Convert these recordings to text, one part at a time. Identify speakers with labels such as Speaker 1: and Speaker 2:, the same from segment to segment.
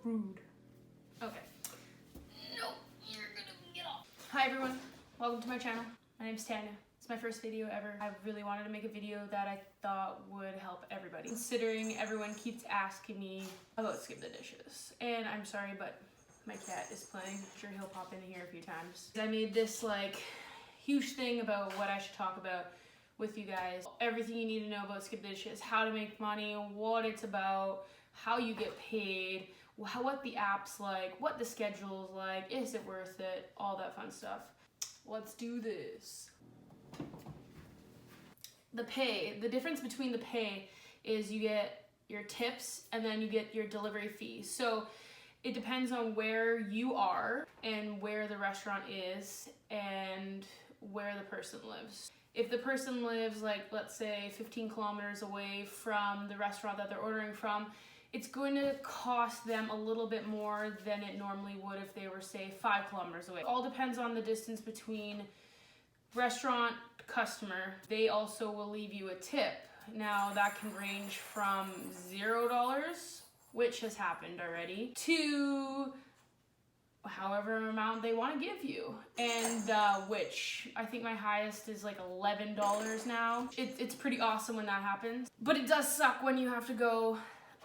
Speaker 1: Rude. Okay. No, you're gonna get off. Hi everyone, welcome to my channel. My name's Tanya. It's my first video ever. I really wanted to make a video that I thought would help everybody, considering everyone keeps asking me about skip the dishes. And I'm sorry, but my cat is playing. I'm sure he'll pop in here a few times. I made this like huge thing about what I should talk about with you guys. Everything you need to know about skip the dishes, how to make money, what it's about, how you get paid, what the app's like, what the schedule's like, is it worth it, all that fun stuff. Let's do this. The pay, the difference between the pay is you get your tips and then you get your delivery fee. So it depends on where you are and where the restaurant is and where the person lives. If the person lives like, let's say 15 kilometers away from the restaurant that they're ordering from, it's going to cost them a little bit more than it normally would if they were, say, 5 kilometers away. It all depends on the distance between restaurant, customer. They also will leave you a tip. Now that can range from $0, which has happened already, to however amount they want to give you, and which I think my highest is like $11 now. It's pretty awesome when that happens, but it does suck when you have to go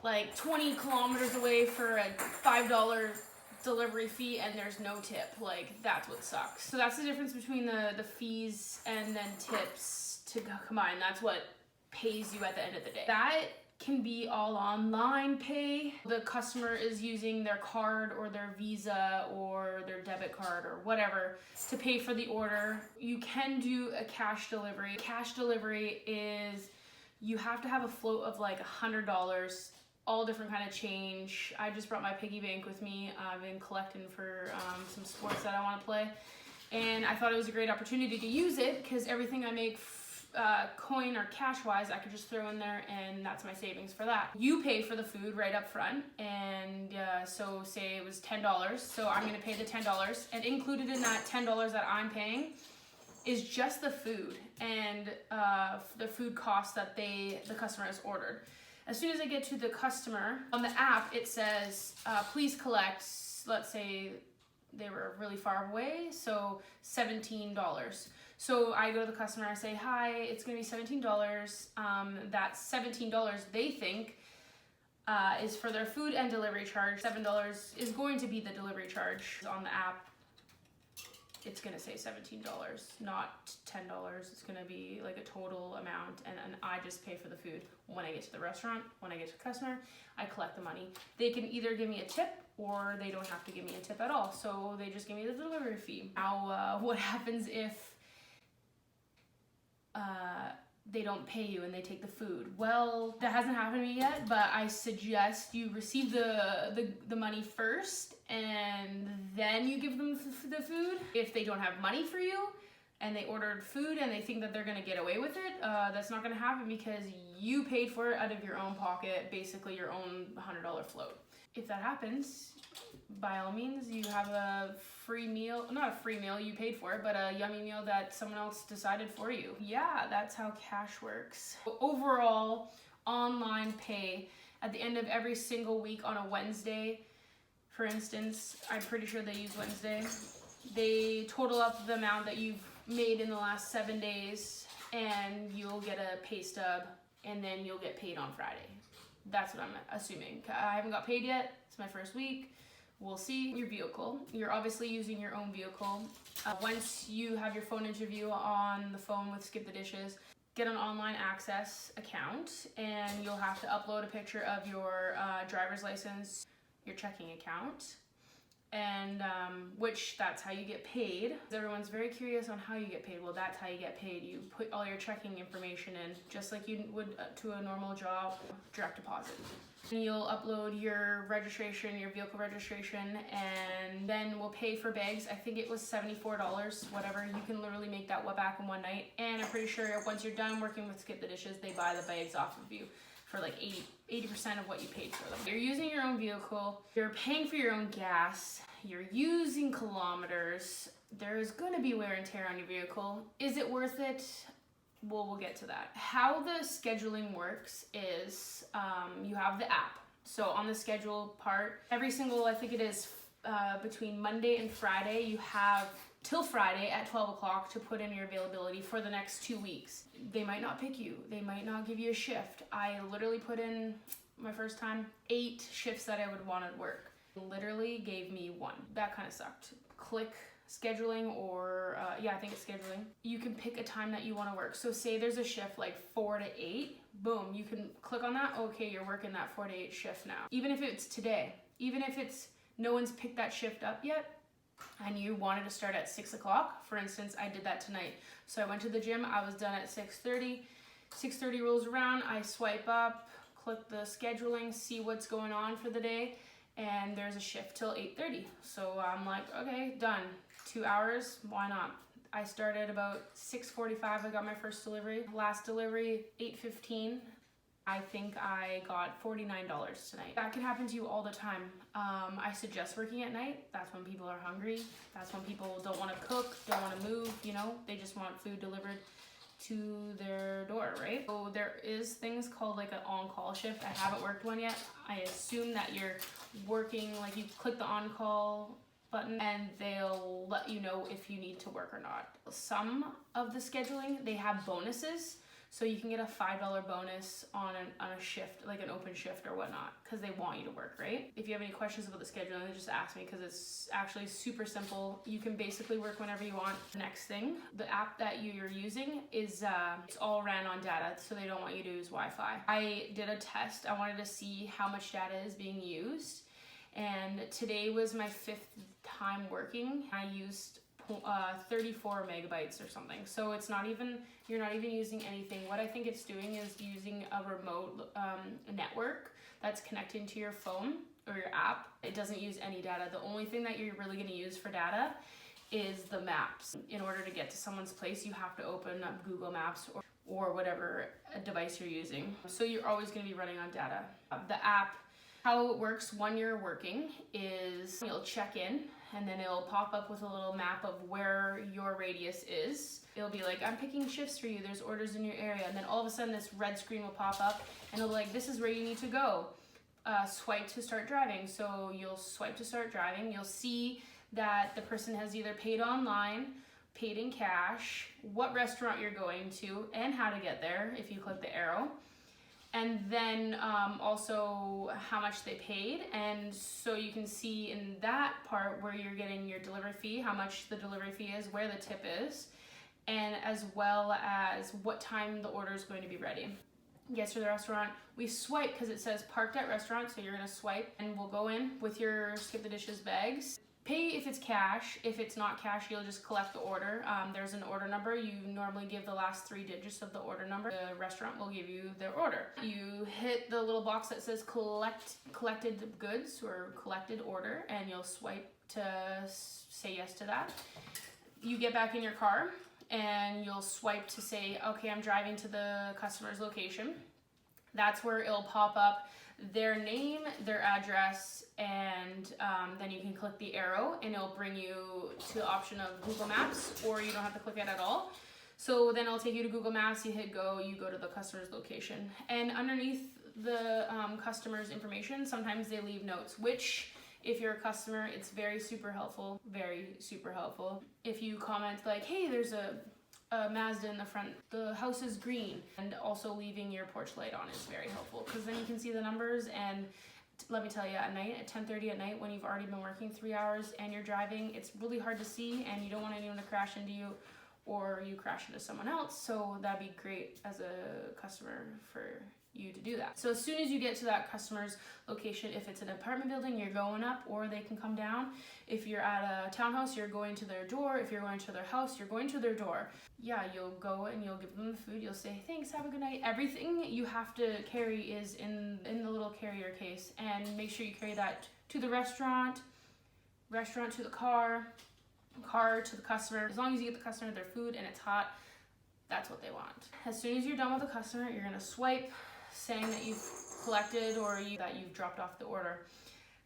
Speaker 1: like 20 kilometers away for a $5 delivery fee and there's no tip. Like, that's what sucks. So that's the difference between the fees and then tips to combine. That's what pays you at the end of the day. That can be all online pay. The customer is using their card or their Visa or their debit card or whatever to pay for the order. You can do a cash delivery. Cash delivery is, you have to have a float of like $100, all different kind of change. I just brought my piggy bank with me. I've been collecting for some sports that I want to play, and I thought it was a great opportunity to use it because everything I make coin or cash wise I could just throw in there, and that's my savings for that. You pay for the food right up front, and so say it was $10, so I'm gonna pay the $10, and included in that $10 that I'm paying is just the food and the food costs that the customer has ordered. As soon as I get to the customer, on the app it says, please collect, let's say they were really far away, so $17. So I go to the customer, I say, hi, it's gonna be $17. That $17 they think is for their food and delivery charge. $7 is going to be the delivery charge. On the app, it's gonna say $17, not $10. It's gonna be like a total amount, and I just pay for the food. When I get to the restaurant, when I get to the customer, I collect the money. They can either give me a tip or they don't have to give me a tip at all. So they just give me the delivery fee. Now, what happens if they don't pay you and they take the food? Well, that hasn't happened to me yet, but I suggest you receive the money first and then you give them the food. If they don't have money for you and they ordered food and they think that they're gonna get away with it, that's not gonna happen because you paid for it out of your own pocket, basically your own $100 float. If that happens, by all means, you have a free meal, not a free meal, you paid for it, but a yummy meal that someone else decided for you. Yeah, that's how cash works. Overall, online pay at the end of every single week on a Wednesday, for instance, I'm pretty sure they use Wednesday, they total up the amount that you've made in the last 7 days and you'll get a pay stub and then you'll get paid on Friday. That's what I'm assuming. I haven't got paid yet. It's my first week. We'll see. Your vehicle. You're obviously using your own vehicle. Once you have your phone interview on the phone with Skip the Dishes, get an online access account, and you'll have to upload a picture of your driver's license, your checking account, and that's how you get paid. Everyone's very curious on how you get paid. Well, that's how you get paid. You put all your checking information in, just like you would to a normal job, direct deposit. And you'll upload your registration, your vehicle registration, and then we'll pay for bags. I think it was $74, whatever. You can literally make that back in one night. And I'm pretty sure once you're done working with Skip the Dishes, they buy the bags off of you for like 80% of what you paid for them. You're using your own vehicle, you're paying for your own gas, you're using kilometers, there's gonna be wear and tear on your vehicle. Is it worth it? Well, we'll get to that. How the scheduling works is you have the app. So on the schedule part, every single, I think it is between Monday and Friday, you have till Friday at 12 o'clock to put in your availability for the next 2 weeks. They might not pick you. They might not give you a shift. I literally put in, my first time, 8 shifts that I would want to work. Literally gave me 1. That kind of sucked. Click scheduling, or yeah, I think it's scheduling. You can pick a time that you want to work. So say there's a shift like 4 to 8, boom, you can click on that. Okay, you're working that 4 to 8 shift now. Even if it's today, even if it's no one's picked that shift up yet, and you wanted to start at 6 o'clock, for instance, I did that tonight. So I went to the gym, I was done at 6:30. 6:30 rolls around, I swipe up, click the scheduling, see what's going on for the day, and there's a shift till 8:30. So I'm like, okay, done. 2 hours, why not? I started about 6:45, I got my first delivery. Last delivery, 8:15. I think I got $49 tonight. That can happen to you all the time. I suggest working at night. That's when people are hungry. That's when people don't want to cook, don't want to move, you know, they just want food delivered to their door, right? So there is things called like an on-call shift. I haven't worked one yet. I assume that you're working, like you click the on-call button and they'll let you know if you need to work or not. Some of the scheduling, they have bonuses. So you can get a $5 bonus on a shift, like an open shift or whatnot, because they want you to work, right? If you have any questions about the scheduling, just ask me, because it's actually super simple. You can basically work whenever you want. The next thing, the app that you're using is it's all ran on data, so they don't want you to use Wi-Fi. I did a test. I wanted to see how much data is being used, and today was my 5th time working. I used 34 megabytes or something. So it's not even, you're not even using anything. What I think it's doing is using a remote network that's connecting to your phone or your app. It doesn't use any data. The only thing that you're really going to use for data is the maps. In order to get to someone's place, you have to open up Google Maps or whatever device you're using. So you're always going to be running on data. The app, how it works when you're working is you'll check in, and then it'll pop up with a little map of where your radius is. It'll be like, I'm picking shifts for you, there's orders in your area, and then all of a sudden this red screen will pop up and it'll be like, this is where you need to go. Swipe to start driving. So you'll swipe to start driving. You'll see that the person has either paid online, paid in cash, what restaurant you're going to, and how to get there if you click the arrow. And then also how much they paid, and so you can see in that part where you're getting your delivery fee, how much the delivery fee is, where the tip is, and as well as what time the order is going to be ready. Gets to the restaurant, we swipe because it says parked at restaurant, so you're gonna swipe and we'll go in with your skip the dishes bags. Pay if it's cash. If it's not cash, you'll just collect the order. There's an order number. You normally give the last 3 digits of the order number. The restaurant will give you their order. You hit the little box that says collected goods or collected order, and you'll swipe to say yes to that. You get back in your car and you'll swipe to say, okay, I'm driving to the customer's location. That's where it'll pop up their name, their address, and then you can click the arrow and it'll bring you to the option of Google Maps, or you don't have to click it at all. So then it'll take you to Google Maps, you hit go, you go to the customer's location. And underneath the customer's information, sometimes they leave notes, which if you're a customer, it's very super helpful, very super helpful. If you comment like, hey, there's a Mazda in the front, the house is green, and also leaving your porch light on is very helpful, because then you can see the numbers. And let me tell you, at night, at 10:30 at night, when you've already been working 3 hours and you're driving, it's really hard to see, and you don't want anyone to crash into you or you crash into someone else. So that'd be great as a customer for you to do that. So as soon as you get to that customer's location, if it's an apartment building, you're going up, or they can come down. If you're at a townhouse, you're going to their door. If you're going to their house, you're going to their door. Yeah, you'll go and you'll give them the food. You'll say, thanks, have a good night. Everything you have to carry is in the little carrier case, and make sure you carry that to the restaurant to the car to the customer. As long as you get the customer their food and it's hot, that's what they want. As soon as you're done with the customer, you're gonna swipe, saying that you've collected or that you've dropped off the order.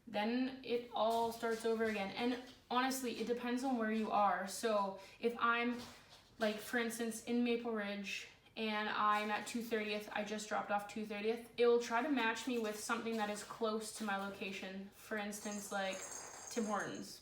Speaker 1: Then it all starts over again. And honestly, it depends on where you are. So if I'm, like, for instance, in Maple Ridge and I'm at 230th, I just dropped off 230th, it will try to match me with something that is close to my location. For instance, like Tim Hortons.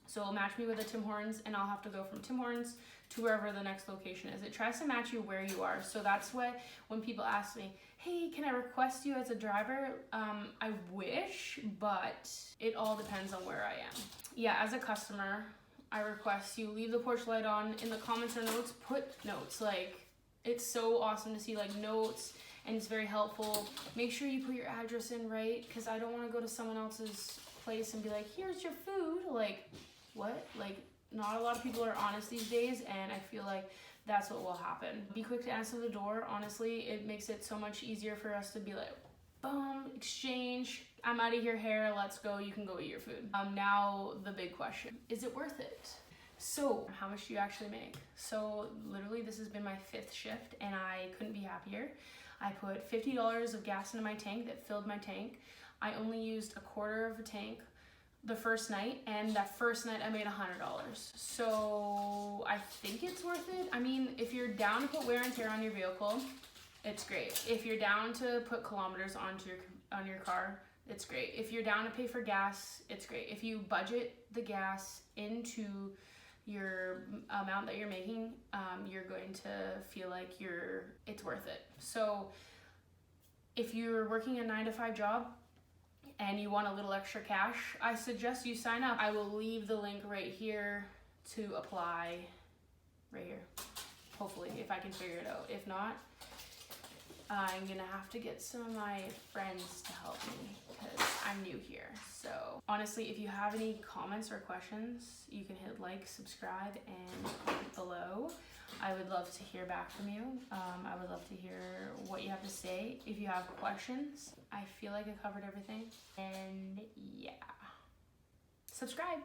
Speaker 1: So it'll match me with a Tim Hortons, and I'll have to go from Tim Hortons to wherever the next location is. It tries to match you where you are. So that's why when people ask me, hey, can I request you as a driver? I wish, but it all depends on where I am. Yeah, as a customer, I request you leave the porch light on. In the comments or notes, put notes. Like, it's so awesome to see like notes, and it's very helpful. Make sure you put your address in right, because I don't want to go to someone else's place and be like, here's your food. Like, what? Like, not a lot of people are honest these days, and I feel like that's what will happen. Be quick to answer the door. Honestly, it makes it so much easier for us to be like, boom, exchange, I'm out of your hair, let's go, you can go eat your food. Now the big question, is it worth it? So how much do you actually make? So literally this has been my 5th shift, and I couldn't be happier. I put $50 of gas into my tank that filled my tank. I only used a quarter of a tank the first night, and that first night I made $100. So I think it's worth it. I mean, if you're down to put wear and tear on your vehicle, it's great. If you're down to put kilometers on your car, it's great. If you're down to pay for gas, it's great. If you budget the gas into your amount that you're making, you're going to feel like it's worth it. So if you're working a 9-to-5 job and you want a little extra cash, I suggest you sign up. I will leave the link right here to apply, right here. Hopefully, if I can figure it out. If not, I'm gonna have to get some of my friends to help me because I'm new here. So honestly, if you have any comments or questions, you can hit like, subscribe, and comment below. I would love to hear back from you. I would love to hear what you have to say. If you have questions, I feel like I covered everything. And yeah, subscribe.